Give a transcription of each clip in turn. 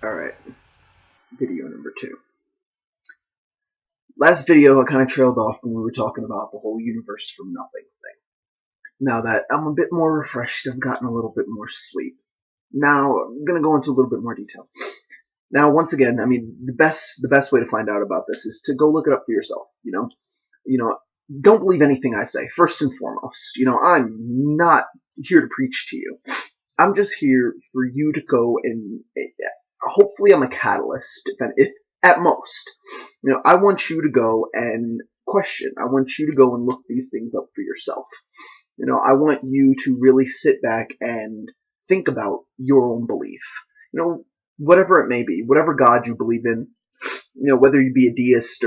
Alright, video number 2. Last video I kind of trailed off when we were talking about the whole universe from nothing thing. Now that I'm a bit more refreshed, I've gotten a little bit more sleep. Now I'm going to go into a little bit more detail. Now, once again, I mean, the best way to find out about this is to go look it up for yourself, don't believe anything I say, first and foremost. I'm not here to preach to you. I'm just here for you to go and hopefully I'm a catalyst, if at most. I want you to go and question. I want you to go and look these things up for yourself. I want you to really sit back and think about your own belief. Whatever it may be, whatever God you believe in, whether you be a deist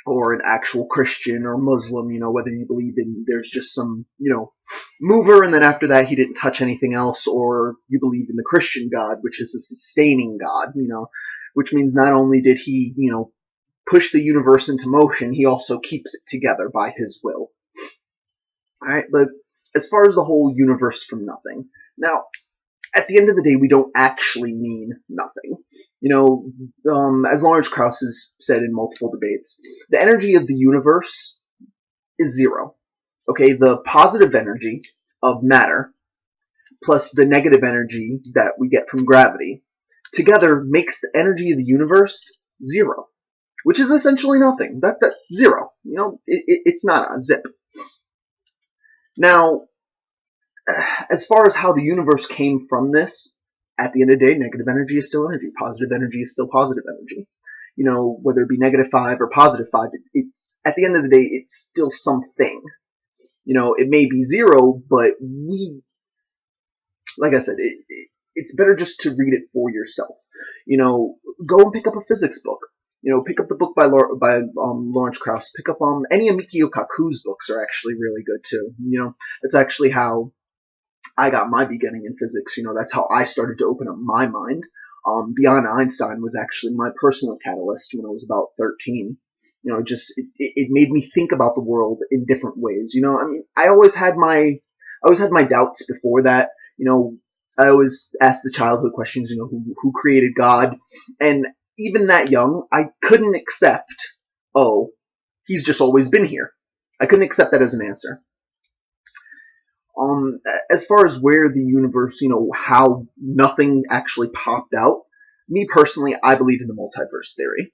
or an actual Christian or Muslim, whether you believe in there's just some, mover and then after that he didn't touch anything else, or you believe in the Christian God, which is a sustaining God, which means not only did he, push the universe into motion, he also keeps it together by his will. Alright, but as far as the whole universe from nothing, now, at the end of the day, we don't actually mean nothing. As Lawrence Krauss has said in multiple debates, the energy of the universe is zero. Okay, the positive energy of matter plus the negative energy that we get from gravity together makes the energy of the universe zero, which is essentially nothing. That's zero. It's not a zip. Now, as far as how the universe came from this, at the end of the day, negative energy is still energy. Positive energy is still positive energy. Whether it be -5 or +5, it's at the end of the day, it's still something. It may be zero, but like I said, it's better just to read it for yourself. Go and pick up a physics book. Pick up the book by Lawrence Krauss. Pick up any of Mikio Kaku's books are actually really good too. That's actually how I got my beginning in physics. That's how I started to open up my mind. Beyond Einstein was actually my personal catalyst when I was about 13. It made me think about the world in different ways. I always had my doubts before that. I always asked the childhood questions, who created God? And even that young, I couldn't accept, oh, he's just always been here. I couldn't accept that as an answer. As far as where the universe, how nothing actually popped out, me personally, I believe in the multiverse theory.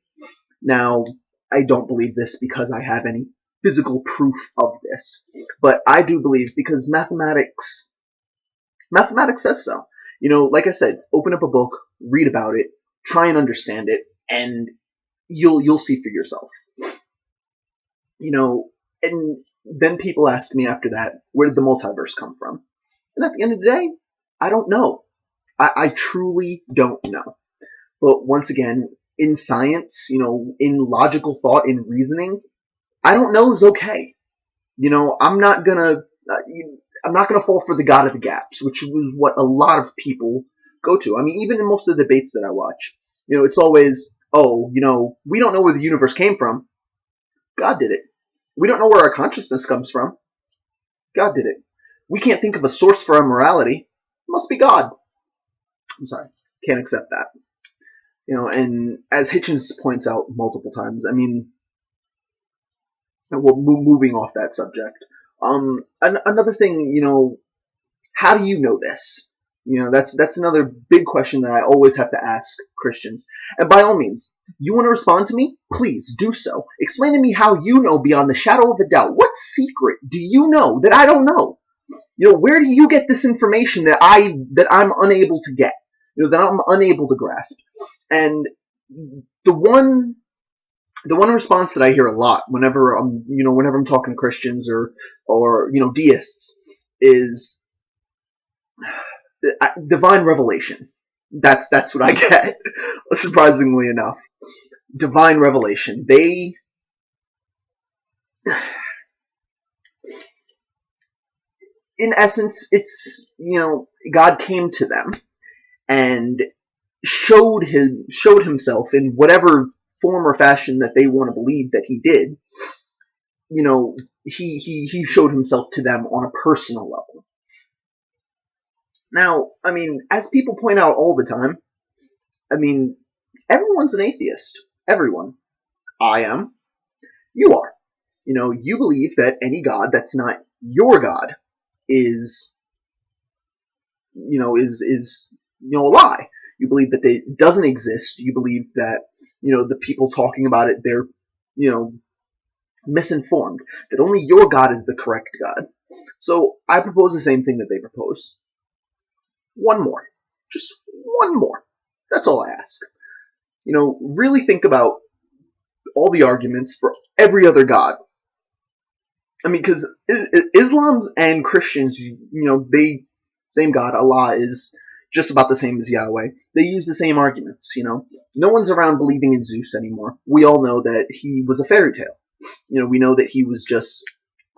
Now, I don't believe this because I have any physical proof of this, but I do believe because mathematics says so. Like I said, open up a book, read about it, try and understand it, and you'll see for yourself. And then people ask me after that, where did the multiverse come from? And at the end of the day, I don't know. I truly don't know. But once again, in science, in logical thought, in reasoning, I don't know is okay. I'm not gonna fall for the God of the gaps, which is what a lot of people go to. I mean, even in most of the debates that I watch, it's always, oh, we don't know where the universe came from. God did it. We don't know where our consciousness comes from. God did it. We can't think of a source for our morality. It must be God. I'm sorry. Can't accept that. And as Hitchens points out multiple times, I mean, well, moving off that subject. Another thing, how do you know this? That's another big question that I always have to ask Christians. And by all means, you want to respond to me? Please do so. Explain to me how you know beyond the shadow of a doubt. What secret do you know that I don't know? Where do you get this information that I'm unable to get? That I'm unable to grasp? And the one response that I hear a lot whenever I'm talking to Christians or deists is divine revelation. That's what I get, surprisingly enough. Divine revelation. They in essence, it's God came to them and showed himself in whatever form or fashion that they want to believe that he did. He showed himself to them on a personal level. Now, I mean, as people point out all the time, I mean, everyone's an atheist. Everyone. I am. You are. You believe that any god that's not your god is, a lie. You believe that it doesn't exist. You believe that, the people talking about it, they're, misinformed. That only your God is the correct God. So I propose the same thing that they propose. One more. Just one more. That's all I ask. Really think about all the arguments for every other God. I mean, because Islam's and Christians, they, same God, Allah is just about the same as Yahweh. They use the same arguments, No one's around believing in Zeus anymore. We all know that he was a fairy tale. We know that he was just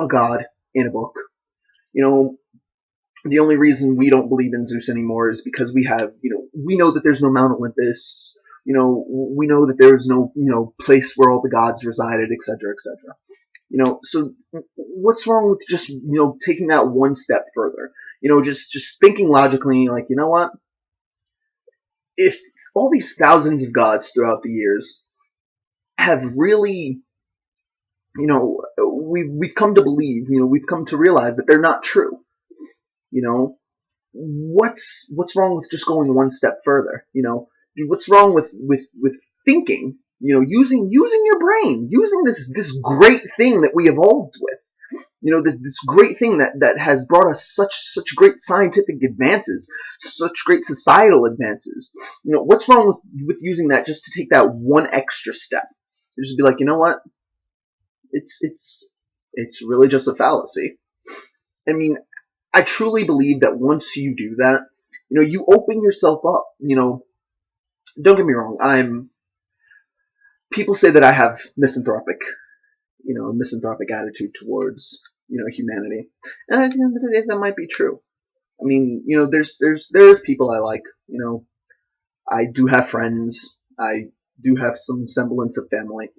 a god in a book. The only reason we don't believe in Zeus anymore is because we have, we know that there's no Mount Olympus. We know that there's no, place where all the gods resided, etc., etc. So what's wrong with just, taking that one step further? Just thinking logically, like, you know what? If all these thousands of gods throughout the years have really, we've come to believe, we've come to realize that they're not true. What's wrong with just going one step further? What's wrong with thinking? Using your brain, using this great thing that we evolved with. This great thing that has brought us such great scientific advances, such great societal advances. What's wrong with using that just to take that one extra step? Just be like, you know what? It's really just a fallacy. I mean, I truly believe that once you do that, you open yourself up. Don't get me wrong. People say that I have misanthropic attitude towards, humanity. And at the end of the day, that might be true. I mean, there's people I like. I do have friends. I do have some semblance of family.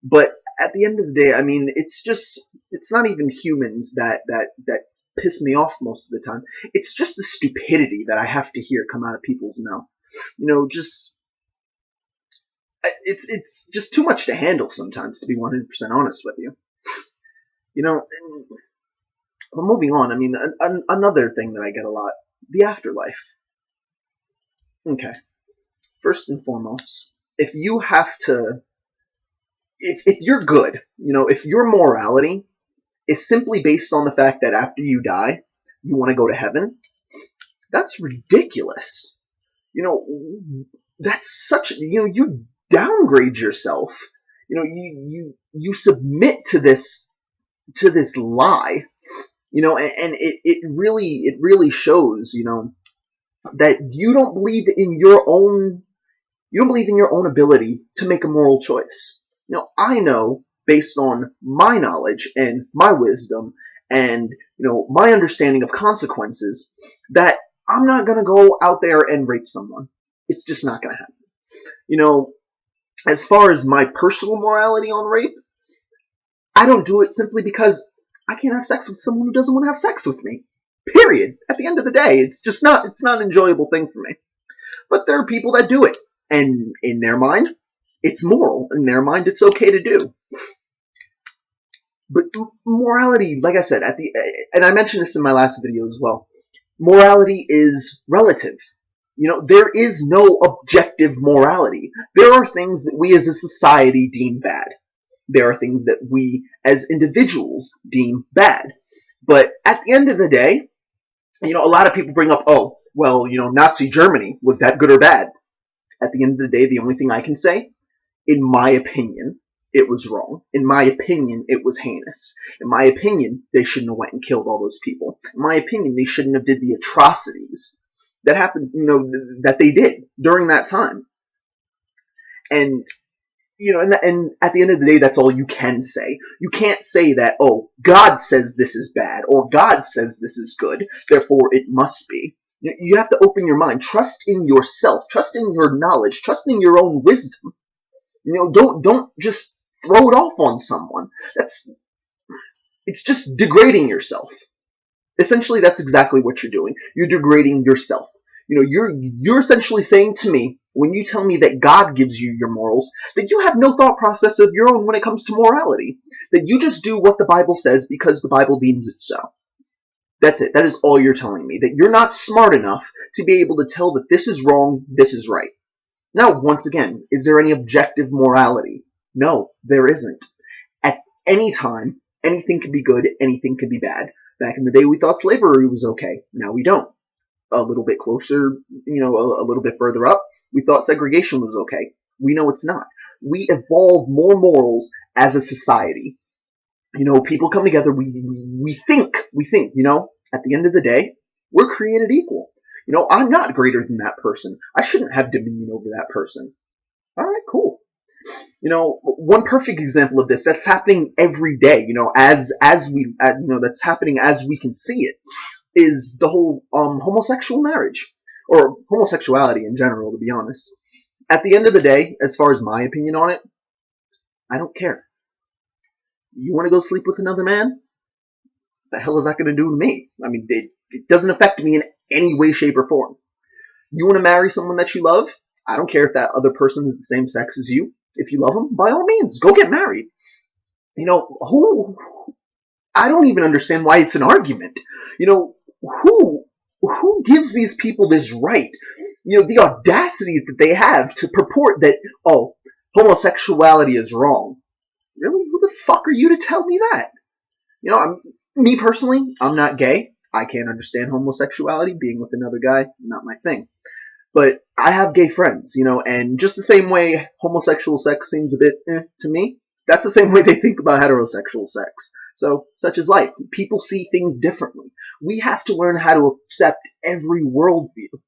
But at the end of the day, I mean, it's not even humans that piss me off most of the time. It's just the stupidity that I have to hear come out of people's mouth. It's just too much to handle sometimes, to be 100% honest with you. Well, moving on, I mean, another thing that I get a lot, the afterlife. Okay. First and foremost, if you have to, if you're good, if your morality is simply based on the fact that after you die, you want to go to heaven, that's ridiculous. That's such, you downgrade yourself. You submit to this lie, and it really shows, that you don't believe in your own ability to make a moral choice. I know, based on my knowledge and my wisdom and, my understanding of consequences, that I'm not going to go out there and rape someone. It's just not going to happen. As far as my personal morality on rape, I don't do it simply because I can't have sex with someone who doesn't want to have sex with me. Period. At the end of the day, it's not an enjoyable thing for me. But there are people that do it. And in their mind, it's moral. In their mind, it's okay to do. But morality, like I said, and I mentioned this in my last video as well, morality is relative. There is no objective morality. There are things that we as a society deem bad. There are things that we as individuals deem bad. But at the end of the day, a lot of people bring up, oh, well, Nazi Germany, was that good or bad? At the end of the day, the only thing I can say, in my opinion, it was wrong. In my opinion, it was heinous. In my opinion, they shouldn't have went and killed all those people. In my opinion, they shouldn't have did the atrocities that happened, that they did during that time. And, and at the end of the day, that's all you can say. You can't say that, oh, God says this is bad, or God says this is good, therefore it must be. You have to open your mind. Trust in yourself. Trust in your knowledge. Trust in your own wisdom. Don't just throw it off on someone. It's just degrading yourself. Essentially, that's exactly what you're doing. You're degrading yourself. You're essentially saying to me, when you tell me that God gives you your morals, that you have no thought process of your own when it comes to morality. That you just do what the Bible says because the Bible deems it so. That's it. That is all you're telling me. That you're not smart enough to be able to tell that this is wrong, this is right. Now, once again, is there any objective morality? No, there isn't. At any time, anything can be good, anything can be bad. Back in the day, we thought slavery was okay. Now we don't. A little bit closer, a little bit further up, we thought segregation was okay. We know it's not. We evolve more morals as a society. People come together, we think, at the end of the day, we're created equal. I'm not greater than that person. I shouldn't have dominion over that person. All right, cool. One perfect example of this that's happening every day, that's happening as we can see it, is the whole homosexual marriage, or homosexuality in general, to be honest. At the end of the day, as far as my opinion on it, I don't care. You want to go sleep with another man? The hell is that going to do to me? I mean, it doesn't affect me in any way, shape, or form. You want to marry someone that you love? I don't care if that other person is the same sex as you. If you love them, by all means, go get married. I don't even understand why it's an argument. Who gives these people this right? The audacity that they have to purport that, homosexuality is wrong. Really? Who the fuck are you to tell me that? Me personally, I'm not gay. I can't understand homosexuality. Being with another guy, not my thing. But I have gay friends, and just the same way homosexual sex seems a bit to me, that's the same way they think about heterosexual sex. So, such is life. People see things differently. We have to learn how to accept every worldview.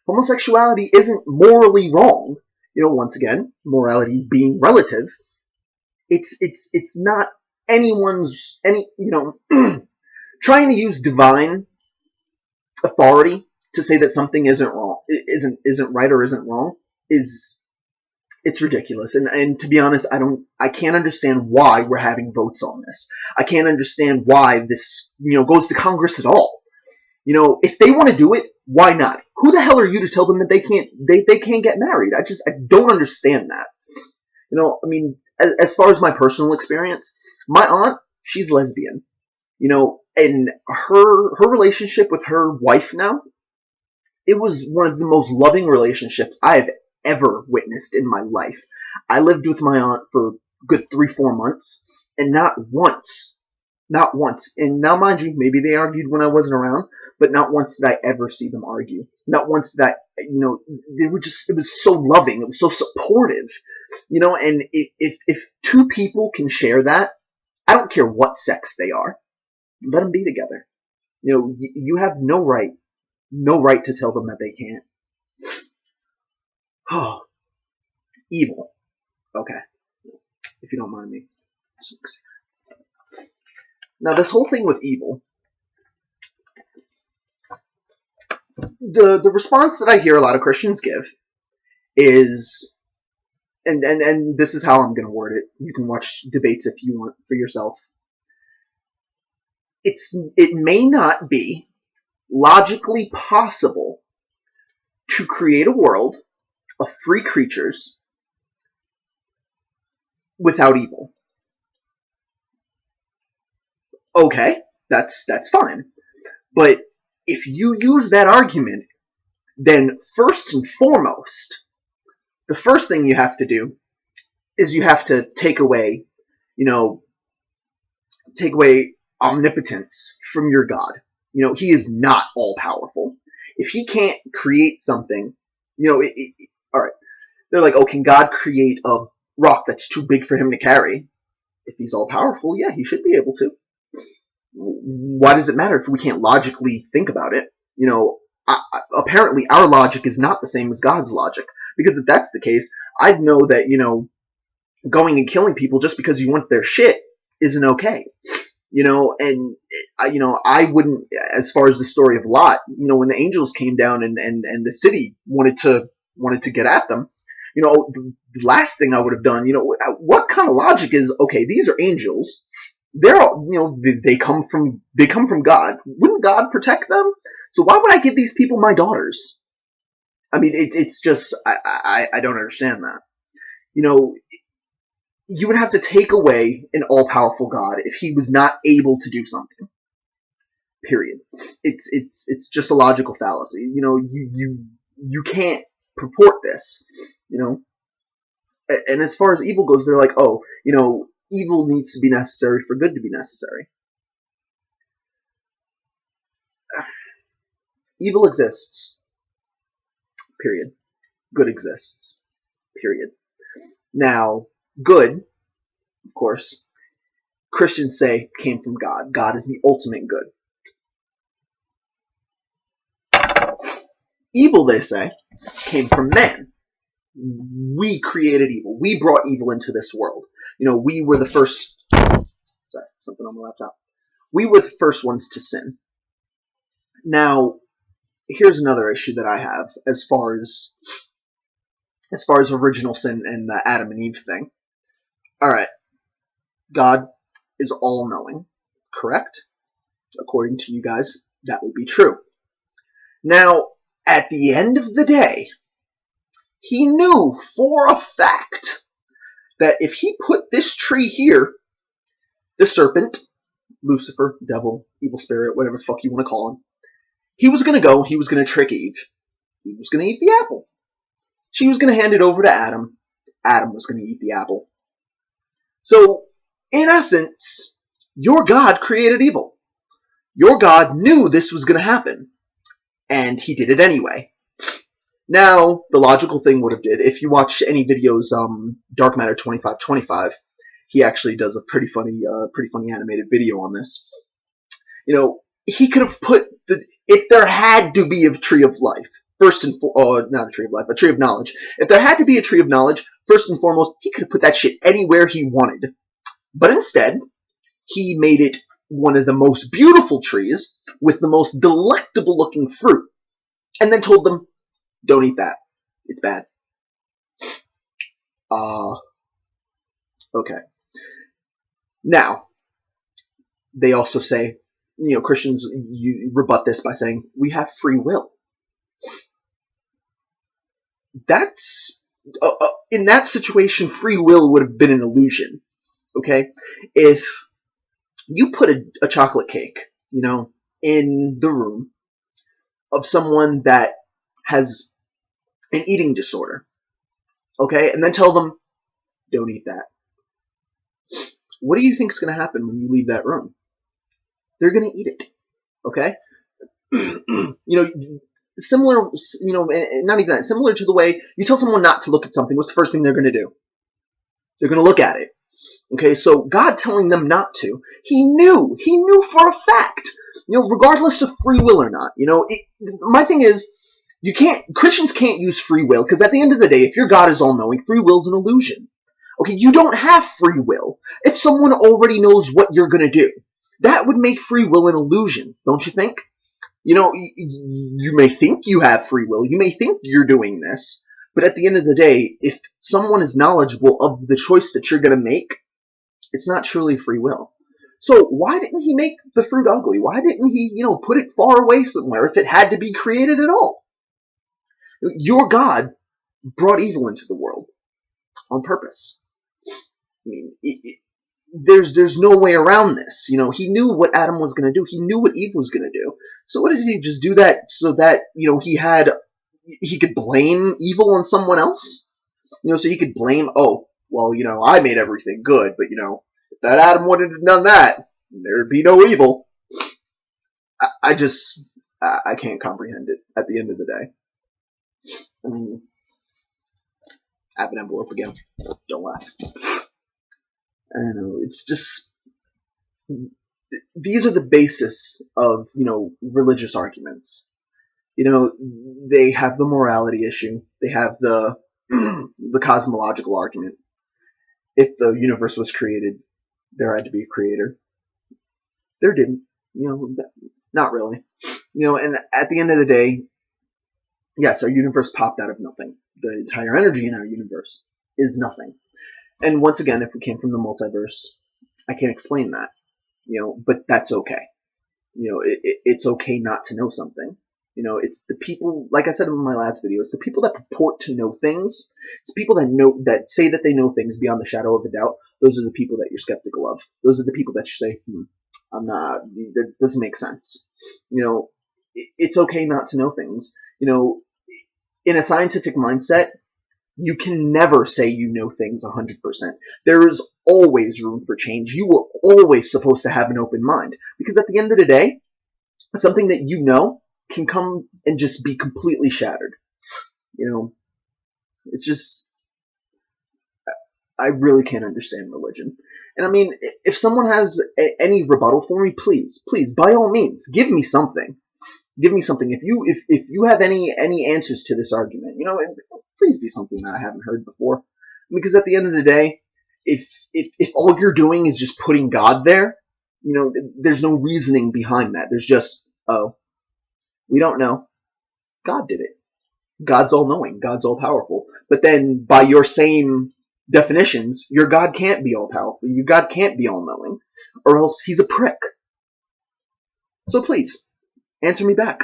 Homosexuality isn't morally wrong. Once again, morality being relative. It's not trying to use divine authority to say that something isn't right or isn't wrong it's ridiculous. And to be honest, I can't understand why we're having votes on this. I can't understand why this, goes to Congress at all. If they want to do it, why not? Who the hell are you to tell them that they can't get married? I don't understand that. I mean, as far as my personal experience, my aunt, she's lesbian. And her relationship with her wife now, it was one of the most loving relationships I have ever witnessed in my life. I lived with my aunt for a good 3-4 months, and not once, and now mind you, maybe they argued when I wasn't around, but not once did I ever see them argue. Not once did it was so loving, it was so supportive, and if two people can share that, I don't care what sex they are, let them be together. You have no right to tell them that they can't. Oh, evil. Okay, if you don't mind me. Now, this whole thing with evil, the response that I hear a lot of Christians give is, and this is how I'm going to word it. You can watch debates if you want for yourself. It may not be logically possible to create a world of free creatures without evil. Okay, that's fine. But if you use that argument, then first and foremost, the first thing you have to do is you have to take away omnipotence from your God. He is not all powerful. If he can't create something, all right, they're like, can God create a rock that's too big for him to carry? If he's all powerful, yeah, he should be able to. Why does it matter if we can't logically think about it? Apparently our logic is not the same as God's logic. Because if that's the case, I'd know that, going and killing people just because you want their shit isn't okay. And I wouldn't, as far as the story of Lot, when the angels came down and the city wanted to get at them, the last thing I would have done, what kind of logic is, okay, these are angels, They're all, they come from God. Wouldn't God protect them? So why would I give these people my daughters? I mean, it's just I don't understand that. You would have to take away an all-powerful God if he was not able to do something. Period. It's just a logical fallacy. You can't purport this. And as far as evil goes, they're like, oh, evil needs to be necessary for good to be necessary. Evil exists. Period. Good exists. Period. Now, good, of course, Christians say came from God. God is the ultimate good. Evil, they say, came from man. We created evil. We brought evil into this world. We were the first. Sorry, something on my laptop. We were the first ones to sin. Now, here's another issue that I have as far as original sin and the Adam and Eve thing. All right, God is all-knowing, correct? According to you guys, that would be true. Now, at the end of the day, he knew for a fact that if he put this tree here, the serpent, Lucifer, devil, evil spirit, whatever the fuck you want to call him, he was going to trick Eve. He was going to eat the apple. She was going to hand it over to Adam. Adam was going to eat the apple. So, in essence, your God created evil. Your God knew this was going to happen. And he did it anyway. Now, the logical thing would have did, if you watch any videos, Dark Matter 2525, he actually does a pretty funny animated video on this. He could have put if there had to be a tree of life, not a tree of life, a tree of knowledge. If there had to be a tree of knowledge, first and foremost, he could have put that shit anywhere he wanted. But instead, he made it one of the most beautiful trees with the most delectable looking fruit, and then told them, don't eat that. It's bad. Okay. Now, they also say, Christians rebut this by saying, we have free will. That's, in that situation, free will would have been an illusion. Okay? If you put a chocolate cake, in the room of someone that has an eating disorder, okay, and then tell them, don't eat that. What do you think is going to happen when you leave that room? They're going to eat it, okay? Similar, not even that, similar to the way you tell someone not to look at something, what's the first thing they're going to do? They're going to look at it. Okay, so God telling them not to, he knew for a fact, regardless of free will or not. My thing is, Christians can't use free will, because at the end of the day, if your God is all-knowing, free will is an illusion. Okay, you don't have free will if someone already knows what you're going to do. That would make free will an illusion, don't you think? You may think you have free will, you may think you're doing this, but at the end of the day, if someone is knowledgeable of the choice that you're going to make, it's not truly free will. So why didn't he make the fruit ugly? Why didn't he, put it far away somewhere if it had to be created at all? Your God brought evil into the world on purpose. I mean, there's no way around this. He knew what Adam was going to do. He knew what Eve was going to do. So what did he just do that so that, he could blame evil on someone else? So he could blame, I made everything good, but, if that Adam would have done that, there'd be no evil. I can't comprehend it at the end of the day. I mean, I have an envelope again. Don't laugh. I don't know, it's just, these are the basis of, religious arguments. They have the morality issue. They have the cosmological argument. If the universe was created, there had to be a creator. There didn't. Not really. And at the end of the day, yes, our universe popped out of nothing. The entire energy in our universe is nothing. And once again, if we came from the multiverse, I can't explain that. But that's okay. It's okay not to know something. It's the people, like I said in my last video, it's the people that purport to know things. It's people that say that they know things beyond the shadow of a doubt. Those are the people that you're skeptical of. Those are the people that you say, I'm not, that doesn't make sense. It's okay not to know things. In a scientific mindset, you can never say you know things 100%. There is always room for change. You are always supposed to have an open mind. Because at the end of the day, something that you know can come and just be completely shattered. It's just, I really can't understand religion. And I mean, if someone has any rebuttal for me, please, by all means, give me something. Give me something. If you have any answers to this argument, please be something that I haven't heard before. Because at the end of the day, if all you're doing is just putting God there, there's no reasoning behind that. There's just, oh, we don't know. God did it. God's all knowing. God's all powerful. But then by your same definitions, your God can't be all powerful. Your God can't be all knowing, or else he's a prick. So please, answer me back.